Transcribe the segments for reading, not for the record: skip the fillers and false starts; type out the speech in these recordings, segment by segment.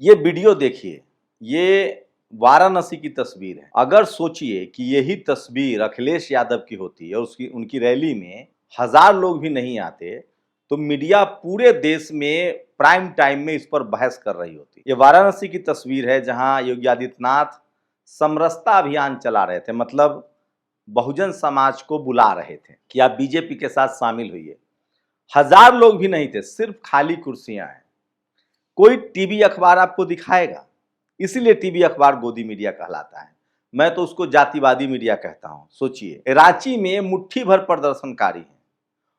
ये वीडियो देखिए, ये वाराणसी की तस्वीर है। अगर सोचिए कि यही तस्वीर अखिलेश यादव की होती और उनकी रैली में 1000 लोग भी नहीं आते, तो मीडिया पूरे देश में प्राइम टाइम में इस पर बहस कर रही होती। ये वाराणसी की तस्वीर है जहां योगी आदित्यनाथ समरसता अभियान चला रहे थे, मतलब बहुजन समाज को बुला रहे थे कि आप बीजेपी के साथ शामिल होइए। 1000 लोग भी नहीं थे, सिर्फ खाली कुर्सियां हैं। कोई टीवी अखबार आपको दिखाएगा, इसीलिए टीवी अखबार गोदी मीडिया कहलाता है। मैं तो उसको जातिवादी मीडिया कहता हूं। सोचिए, रांची में मुट्ठी भर प्रदर्शनकारी हैं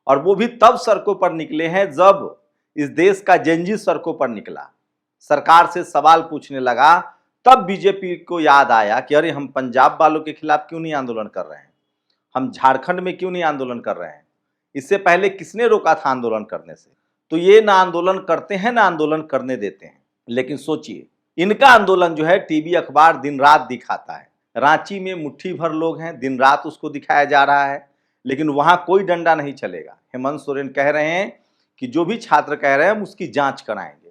और वो भी तब सड़कों पर निकले हैं जब इस देश का जेनजी सड़कों पर निकला, सरकार से सवाल पूछने लगा। तब बीजेपी को याद आया कि अरे, हम पंजाब वालों के खिलाफ क्यों नहीं आंदोलन कर रहे हैं, हम झारखंड में क्यों नहीं आंदोलन कर रहे हैं, इससे पहले किसने रोका था आंदोलन करने से। तो ये ना आंदोलन करते हैं ना आंदोलन करने देते हैं। लेकिन सोचिए, इनका आंदोलन जो है टीवी अखबार दिन रात दिखाता है। रांची में मुट्ठी भर लोग हैं, दिन रात उसको दिखाया जा रहा है, लेकिन वहां कोई डंडा नहीं चलेगा। हेमंत सोरेन कह रहे हैं कि जो भी छात्र कह रहे हैं हम उसकी जांच कराएंगे।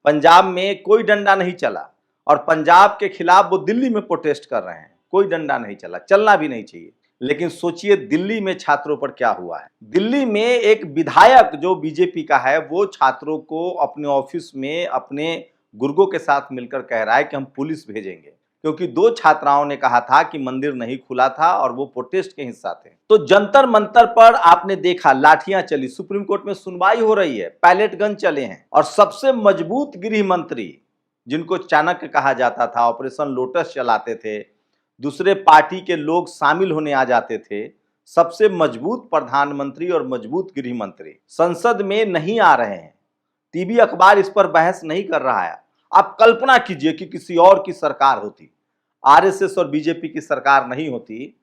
पंजाब में कोई डंडा नहीं चला और पंजाब के खिलाफ वो दिल्ली में प्रोटेस्ट कर रहे हैं, कोई डंडा नहीं चला, चलना भी नहीं चाहिए। लेकिन सोचिए दिल्ली में छात्रों पर क्या हुआ है। दिल्ली में एक विधायक जो बीजेपी का है, वो छात्रों को अपने ऑफिस में अपने गुर्गों के साथ मिलकर कह रहा है कि हम पुलिस भेजेंगे, क्योंकि 2 छात्राओं ने कहा था कि मंदिर नहीं खुला था और वो प्रोटेस्ट के हिस्सा थे। तो जंतर मंतर पर आपने देखा लाठियां चली, सुप्रीम कोर्ट में सुनवाई हो रही है, पैलेट गन चले हैं और सबसे मजबूत गृह मंत्री, जिनको चाणक्य कहा जाता था, ऑपरेशन लोटस चलाते थे, दूसरे पार्टी के लोग शामिल होने आ जाते थे, सबसे मजबूत प्रधानमंत्री और मजबूत गृह मंत्री संसद में नहीं आ रहे हैं। टीवी अखबार इस पर बहस नहीं कर रहा है। आप कल्पना कीजिए कि किसी और की सरकार होती, आरएसएस और बीजेपी की सरकार नहीं होती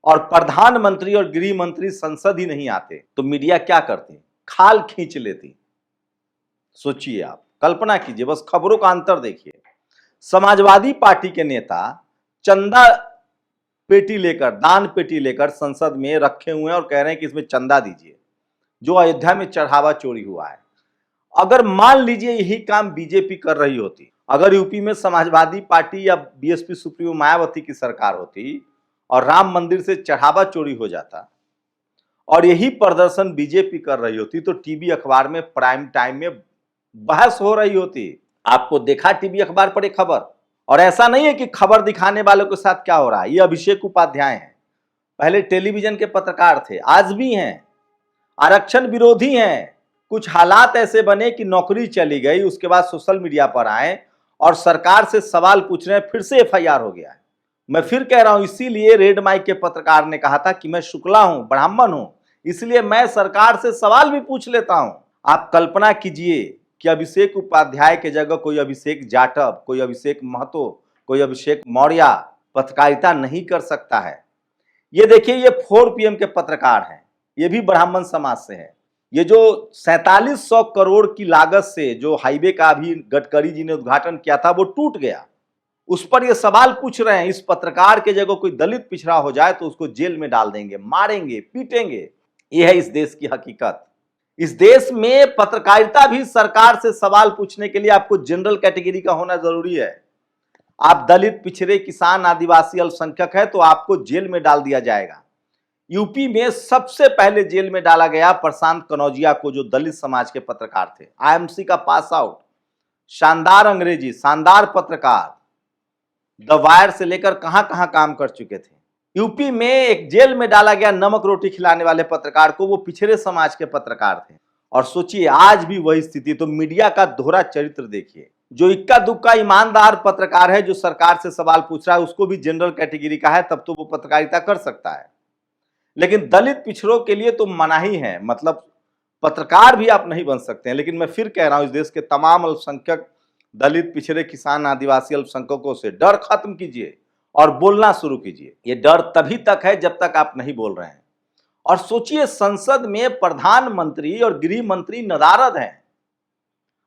और प्रधानमंत्री और गृह मंत्री संसद ही नहीं आते, तो मीडिया क्या करती, खाल खींच लेती। सोचिए, आप कल्पना कीजिए, बस खबरों का अंतर देखिए। समाजवादी पार्टी के नेता चंदा पेटी लेकर, दान पेटी लेकर संसद में रखे हुए हैं और कह रहे हैं कि इसमें चंदा दीजिए, जो अयोध्या में चढ़ावा चोरी हुआ है। अगर मान लीजिए यही काम बीजेपी कर रही होती, अगर यूपी में समाजवादी पार्टी या बीएसपी सुप्रीमो मायावती की सरकार होती और राम मंदिर से चढ़ावा चोरी हो जाता और यही प्रदर्शन बीजेपी कर रही होती, तो टीवी अखबार में प्राइम टाइम में बहस हो रही होती। आपको देखा टीवी अखबार पर एक खबर, और ऐसा नहीं है कि खबर दिखाने वालों के साथ क्या हो रहा है। ये अभिषेक उपाध्याय हैं, पहले टेलीविजन के पत्रकार थे, आज भी हैं, आरक्षण विरोधी हैं। कुछ हालात ऐसे बने कि नौकरी चली गई, उसके बाद सोशल मीडिया पर आए और सरकार से सवाल पूछ रहे हैं, फिर से एफआईआर हो गया है। मैं फिर कह रहा हूं, इसीलिए रेड माइक के पत्रकार ने कहा था कि मैं शुक्ला हूं, ब्राह्मण हूं, इसलिए मैं सरकार से सवाल भी पूछ लेता हूं। आप कल्पना कीजिए कि अभिषेक उपाध्याय के जगह कोई अभिषेक जाटव, कोई अभिषेक महतो, कोई अभिषेक मौर्य पत्रकारिता नहीं कर सकता है। ये देखिए, ये 4 PM के पत्रकार हैं, ये भी ब्राह्मण समाज से हैं। ये जो 4700 करोड़ की लागत से जो हाईवे का अभी गडकरी जी ने उद्घाटन किया था, वो टूट गया, उस पर ये सवाल पूछ रहे हैं। इस पत्रकार के जगह कोई दलित पिछड़ा हो जाए तो उसको जेल में डाल देंगे, मारेंगे, पीटेंगे। ये है इस देश की हकीकत। इस देश में पत्रकारिता भी सरकार से सवाल पूछने के लिए आपको जनरल कैटेगरी का होना जरूरी है। आप दलित, पिछड़े, किसान, आदिवासी, अल्पसंख्यक है तो आपको जेल में डाल दिया जाएगा। यूपी में सबसे पहले जेल में डाला गया प्रशांत कनौजिया को, जो दलित समाज के पत्रकार थे, आईएमसी का पास आउट, शानदार अंग्रेजी, शानदार पत्रकार, द वायर से लेकर कहां कहां काम कर चुके थे। यूपी में एक जेल में डाला गया नमक रोटी खिलाने वाले पत्रकार को, वो पिछड़े समाज के पत्रकार थे। और सोचिए आज भी वही स्थिति। तो मीडिया का दोहरा चरित्र देखिए। जो इक्का दुक्का ईमानदार पत्रकार है जो सरकार से सवाल पूछ रहा है, उसको भी जनरल कैटेगरी का है, तब तो वो पत्रकारिता कर सकता है। लेकिन दलित पिछड़ों के लिए तो मनाही है, मतलब पत्रकार भी आप नहीं बन सकते हैं। लेकिन मैं फिर कह रहा हूं, इस देश के तमाम अल्पसंख्यक, दलित, पिछड़े, किसान, आदिवासी, अल्पसंख्यकों से डर खत्म कीजिए और बोलना शुरू कीजिए। ये डर तभी तक है जब तक आप नहीं बोल रहे हैं। और सोचिए, संसद में प्रधानमंत्री और गृह मंत्री नदारद हैं,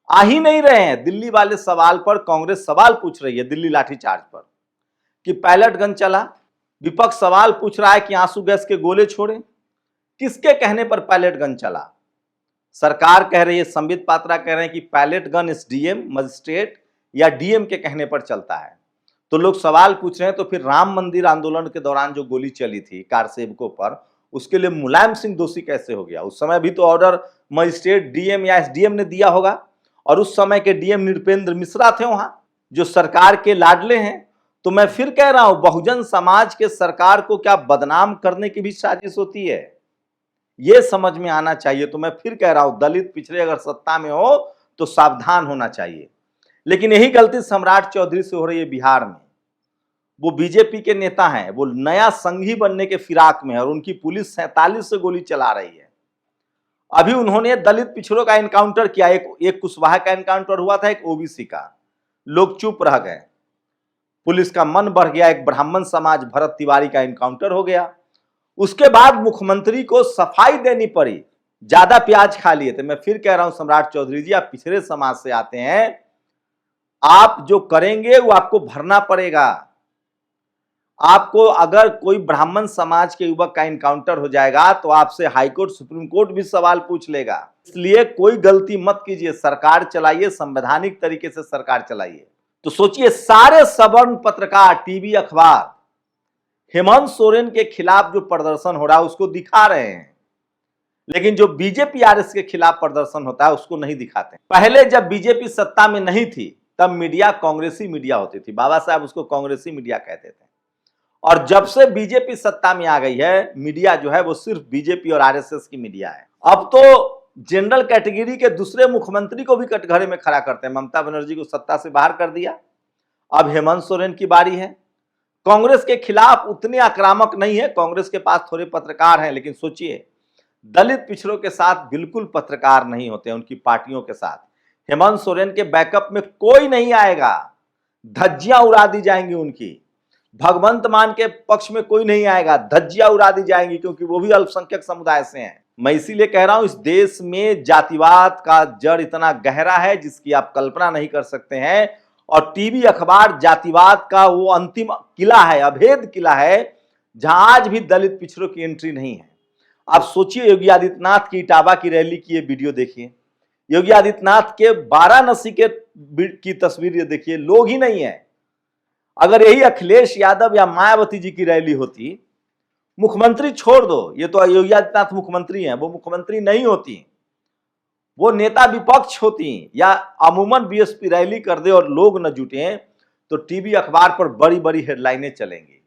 आ ही नहीं रहे हैं। दिल्ली वाले सवाल पर कांग्रेस सवाल पूछ रही है, दिल्ली लाठीचार्ज पर, कि पैलेट गन चला। विपक्ष सवाल पूछ रहा है कि आंसू गैस के गोले छोड़े। किसके कहने पर पैलेट गन चला? सरकार कह रही है, संबित पात्रा कह रहे हैं कि पैलेट गन एसडीएम मजिस्ट्रेट या डीएम के कहने पर चलता है। तो लोग सवाल पूछ रहे हैं, तो फिर राम मंदिर आंदोलन के दौरान जो गोली चली थी कार सेवकों पर, उसके लिए मुलायम सिंह दोषी कैसे हो गया? उस समय भी तो ऑर्डर मजिस्ट्रेट, डीएम या एसडीएम ने दिया होगा, और उस समय के डीएम नृपेंद्र मिश्रा थे वहां, जो सरकार के लाडले हैं। तो मैं फिर कह रहा हूं, बहुजन समाज के सरकार को क्या बदनाम करने की भी साजिश होती है? यह समझ में आना चाहिए। तो मैं फिर कह रहा हूं, दलित पिछड़े अगर सत्ता में हो तो सावधान होना चाहिए। लेकिन यही गलती सम्राट चौधरी से हो रही है बिहार में। वो बीजेपी के नेता हैं, वो नया संघी बनने के फिराक में है, और उनकी पुलिस 47 से गोली चला रही है। अभी उन्होंने दलित पिछड़ों का एनकाउंटर किया, एक कुशवाहा का एनकाउंटर हुआ था, एक ओबीसी का। लोग चुप रह गए, पुलिस का मन बढ़ गया। एक ब्राह्मण समाज भरत तिवारी का एनकाउंटर हो गया। उसके बाद मुख्यमंत्री को सफाई देनी पड़ी, ज्यादा प्याज खा लिए थे। मैं फिर कह रहा हूं, सम्राट चौधरी जी, आप पिछड़े समाज से आते हैं, आप जो करेंगे वो आपको भरना पड़ेगा। आपको अगर कोई ब्राह्मण समाज के युवक का एनकाउंटर हो जाएगा तो आपसे हाईकोर्ट, सुप्रीम कोर्ट भी सवाल पूछ लेगा। इसलिए कोई गलती मत कीजिए, सरकार चलाइए, संवैधानिक तरीके से सरकार चलाइए। तो सोचिए, सारे सवर्ण पत्रकार, टीवी, अखबार हेमंत सोरेन के खिलाफ जो प्रदर्शन हो रहा है उसको दिखा रहे हैं, लेकिन जो बीजेपी आरएस के खिलाफ प्रदर्शन होता है उसको नहीं दिखाते। पहले जब बीजेपी सत्ता में नहीं थी तब मीडिया कांग्रेसी मीडिया होती थी, बाबा साहब उसको कांग्रेसी मीडिया कहते थे। और जब से बीजेपी सत्ता में आ गई है, मीडिया जो है वो सिर्फ बीजेपी और आरएसएस की मीडिया है। अब तो जनरल कैटेगरी के दूसरे मुख्यमंत्री को भी कटघरे में खड़ा करते हैं। ममता बनर्जी को सत्ता से बाहर कर दिया, अब हेमंत सोरेन की बारी है। कांग्रेस के खिलाफ उतने आक्रामक नहीं है, कांग्रेस के पास थोड़े पत्रकार हैं, लेकिन सोचिए, दलित पिछड़ों के साथ बिल्कुल पत्रकार नहीं होते उनकी पार्टियों के साथ। हेमंत सोरेन के बैकअप में कोई नहीं आएगा, धज्जियां उड़ा दी जाएंगी उनकी। भगवंत मान के पक्ष में कोई नहीं आएगा, धज्जियां उड़ा दी जाएंगी, क्योंकि वो भी अल्पसंख्यक समुदाय से हैं। मैं इसीलिए कह रहा हूं, इस देश में जातिवाद का जड़ इतना गहरा है जिसकी आप कल्पना नहीं कर सकते हैं। और टीवी, अखबार जातिवाद का वो अंतिम किला है, अभेद किला है, जहां आज भी दलित पिछड़ों की एंट्री नहीं है। आप सोचिए, योगी आदित्यनाथ की इटावा की रैली की ये वीडियो देखिए, योगी आदित्यनाथ के वाराणसी की तस्वीर ये देखिए, लोग ही नहीं है। अगर यही अखिलेश यादव या मायावती जी की रैली होती, मुख्यमंत्री छोड़ दो, ये तो योगी आदित्यनाथ मुख्यमंत्री हैं, वो मुख्यमंत्री नहीं होती, वो नेता विपक्ष होती, या अमूमन बीएसपी रैली कर दे और लोग न जुटे तो टीवी, अखबार पर बड़ी बड़ी हेडलाइनें चलेंगी।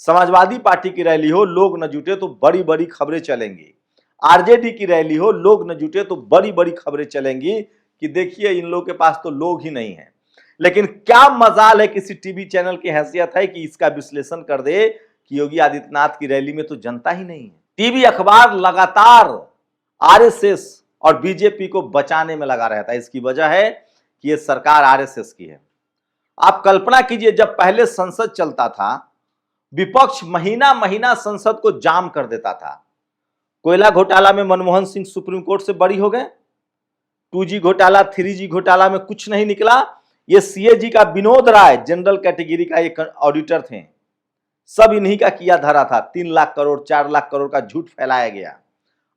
समाजवादी पार्टी की रैली हो, लोग न जुटे तो बड़ी बड़ी खबरें चलेंगी। आरजेडी की रैली हो, लोग न जुटे तो बड़ी बड़ी खबरें चलेंगी कि देखिए इन लोगों के पास तो लोग ही नहीं है। लेकिन क्या मजाल है, किसी टीवी चैनल की हैसियत है कि इसका विश्लेषण कर दे कि योगी आदित्यनाथ की रैली में तो जनता ही नहीं है। टीवी, अखबार लगातार आरएसएस और बीजेपी को बचाने में लगा रहता है। इसकी वजह है कि यह सरकार आरएसएस की है। आप कल्पना कीजिए, जब पहले संसद चलता था, विपक्ष महीना महीना संसद को जाम कर देता था। कोयला घोटाला में मनमोहन सिंह सुप्रीम कोर्ट से बरी हो गए, 2G घोटाला, 3G घोटाला में कुछ नहीं निकला। ये सीएजी का विनोद राय जनरल कैटेगरी का एक ऑडिटर थे, सब इन्हीं का किया धरा था। 3 लाख करोड़, 4 लाख करोड़ का झूठ फैलाया गया।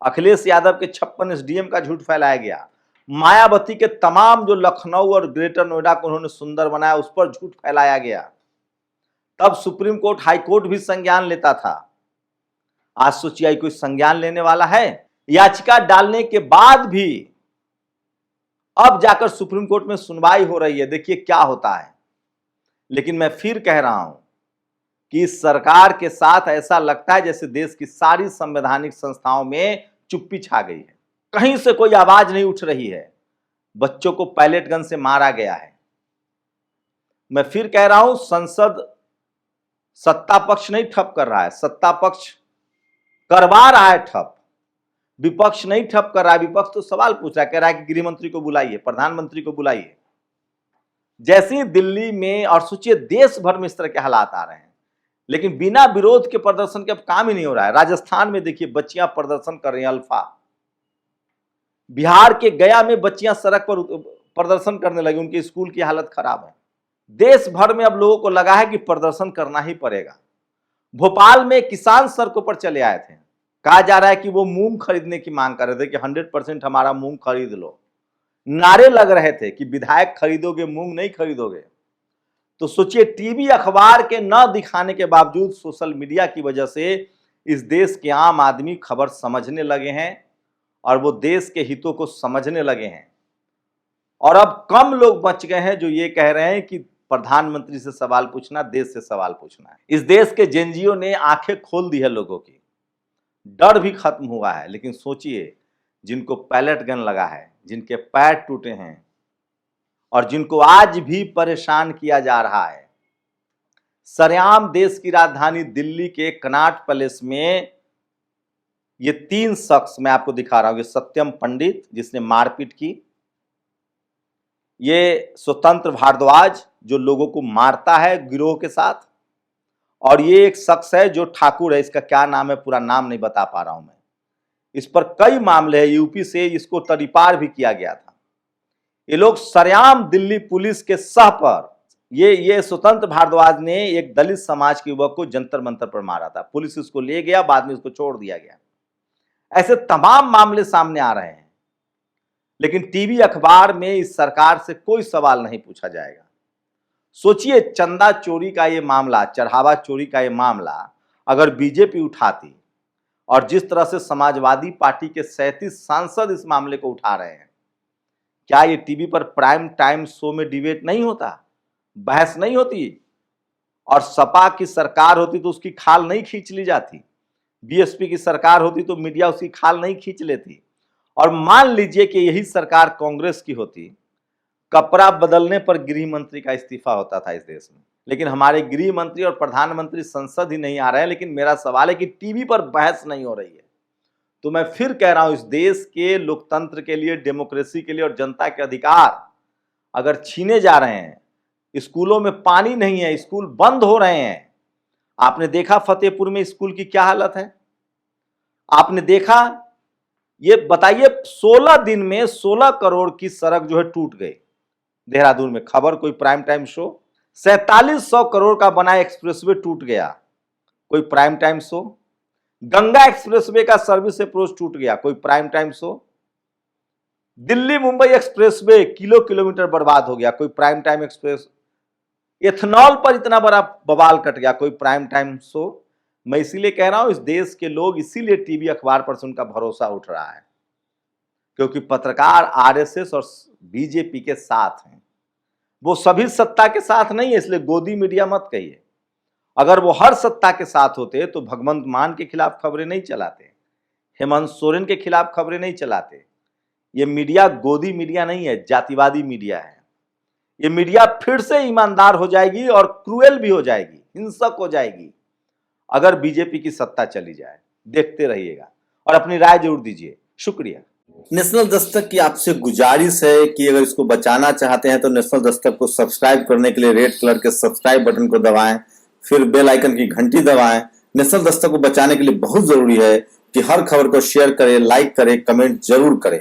अखिलेश यादव के 56 एसडीएम का झूठ फैलाया गया। मायावती के तमाम जो लखनऊ और ग्रेटर नोएडा को उन्होंने सुंदर बनाया, उस पर झूठ फैलाया गया। तब सुप्रीम कोर्ट, हाई कोर्ट भी संज्ञान लेता था। आज सोचिए कोई संज्ञान लेने वाला है? याचिका डालने के बाद भी अब जाकर सुप्रीम कोर्ट में सुनवाई हो रही है, देखिए क्या होता है। लेकिन मैं फिर कह रहा हूं कि इस सरकार के साथ ऐसा लगता है जैसे देश की सारी संवैधानिक संस्थाओं में चुप्पी छा गई है, कहीं से कोई आवाज नहीं उठ रही है। बच्चों को पैलेट गन से मारा गया है। मैं फिर कह रहा हूं, संसद सत्ता पक्ष नहीं ठप कर रहा है, सत्ता पक्ष करवा रहा है ठप, विपक्ष नहीं ठप कर रहा है। विपक्ष तो सवाल पूछ रहा है, कह रहा है कि गृह मंत्री को बुलाइए, प्रधानमंत्री को बुलाइए। जैसे दिल्ली में, और सोचिए देश भर में इस तरह के हालात आ रहे हैं, लेकिन बिना विरोध के प्रदर्शन के अब काम ही नहीं हो रहा है। राजस्थान में देखिए बच्चियां प्रदर्शन कर रही हैं, अल्फा। बिहार के गया में बच्चियां सड़क पर प्रदर्शन करने लगी, उनके स्कूल की हालत खराब है। देश भर में अब लोगों को लगा है कि प्रदर्शन करना ही पड़ेगा। भोपाल में किसान सड़कों पर चले आए थे, कहा जा रहा है कि वो मूंग खरीदने की मांग कर रहे थे कि 100% हमारा मूंग खरीद लो। नारे लग रहे थे कि विधायक खरीदोगे मूंग नहीं खरीदोगे। तो सोचिए, टीवी अखबार के न दिखाने के बावजूद सोशल मीडिया की वजह से इस देश के आम आदमी खबर समझने लगे हैं और वो देश के हितों को समझने लगे हैं। और अब कम लोग बच गए हैं जो ये कह रहे हैं कि प्रधानमंत्री से सवाल पूछना देश से सवाल पूछना है। इस देश के जेएनजीओ ने आंखें खोल दी है लोगों की, डर भी खत्म हुआ है। लेकिन सोचिए, जिनको पैलेट गन लगा है, जिनके पैर टूटे हैं और जिनको आज भी परेशान किया जा रहा है, सरेआम देश की राजधानी दिल्ली के कनॉट पैलेस में ये 3 शख्स मैं आपको दिखा रहा हूं। ये सत्यम पंडित जिसने मारपीट की, ये स्वतंत्र भारद्वाज जो लोगों को मारता है गिरोह के साथ, और ये एक शख्स है जो ठाकुर है, इसका क्या नाम है, पूरा नाम नहीं बता पा रहा हूं मैं। इस पर कई मामले हैं, यूपी से इसको तड़ीपार भी किया गया था। ये लोग सरेआम दिल्ली पुलिस के सह पर, ये स्वतंत्र भारद्वाज ने एक दलित समाज के युवक को जंतर मंतर पर मारा था, पुलिस इसको ले गया, बाद में इसको छोड़ दिया गया। ऐसे तमाम मामले सामने आ रहे हैं, लेकिन टीवी अखबार में इस सरकार से कोई सवाल नहीं पूछा जाएगा। सोचिए, चंदा चोरी का ये मामला, चढ़ावा चोरी का ये मामला अगर बीजेपी उठाती, और जिस तरह से समाजवादी पार्टी के 37 सांसद इस मामले को उठा रहे हैं, क्या ये टीवी पर प्राइम टाइम शो में डिबेट नहीं होता, बहस नहीं होती? और सपा की सरकार होती तो उसकी खाल नहीं खींच ली जाती, बीएसपी की सरकार होती तो मीडिया उसकी खाल नहीं खींच लेती। और मान लीजिए कि यही सरकार कांग्रेस की होती, कपड़ा बदलने पर गृह मंत्री का इस्तीफा होता था इस देश में। लेकिन हमारे गृह मंत्री और प्रधानमंत्री संसद ही नहीं आ रहे हैं। लेकिन मेरा सवाल है कि टीवी पर बहस नहीं हो रही है। तो मैं फिर कह रहा हूं, इस देश के लोकतंत्र के लिए, डेमोक्रेसी के लिए और जनता के अधिकार अगर छीने जा रहे हैं, स्कूलों में पानी नहीं है, स्कूल बंद हो रहे हैं। आपने देखा फतेहपुर में स्कूल की क्या हालत है, आपने देखा। ये बताइए, 16 दिन में 16 करोड़ की सड़क जो है टूट गई देहरादून में। खबर कोई प्राइम टाइम शो। 4700 करोड़ का बना एक्सप्रेसवे टूट गया, कोई prime time show. Ganga expressway का सर्विस अप्रोच टूट गया, कोई prime time show. Delhi Mumbai expressway kilometre बर्बाद हो गया, कोई प्राइम टाइम एक्सप्रेस। एथनॉल पर इतना बड़ा बवाल कट गया, कोई प्राइम टाइम शो। मैं इसीलिए कह रहा हूं, इस देश के लोग इसीलिए टीवी अखबार पर से उनका भरोसा उठ रहा है, क्योंकि पत्रकार आरएसएस और बीजेपी के साथ हैं। वो सभी सत्ता के साथ नहीं है, इसलिए गोदी मीडिया मत कहिए। अगर वो हर सत्ता के साथ होते तो भगवंत मान के खिलाफ खबरें नहीं चलाते, हेमंत सोरेन के खिलाफ खबरें नहीं चलाते। ये मीडिया गोदी मीडिया नहीं है, जातिवादी मीडिया है। ये मीडिया फिर से ईमानदार हो जाएगी और क्रूएल भी हो जाएगी, हिंसक हो जाएगी, अगर बीजेपी की सत्ता चली जाए। देखते रहिएगा और अपनी राय जरूर दीजिए। शुक्रिया। नेशनल दस्तक की आपसे गुजारिश है कि अगर इसको बचाना चाहते हैं तो नेशनल दस्तक को सब्सक्राइब करने के लिए रेड कलर के सब्सक्राइब बटन को दबाएं, फिर बेल आइकन की घंटी दबाएं। नेशनल दस्तक को बचाने के लिए बहुत जरूरी है कि हर खबर को शेयर करें, लाइक करें, कमेंट जरूर करें।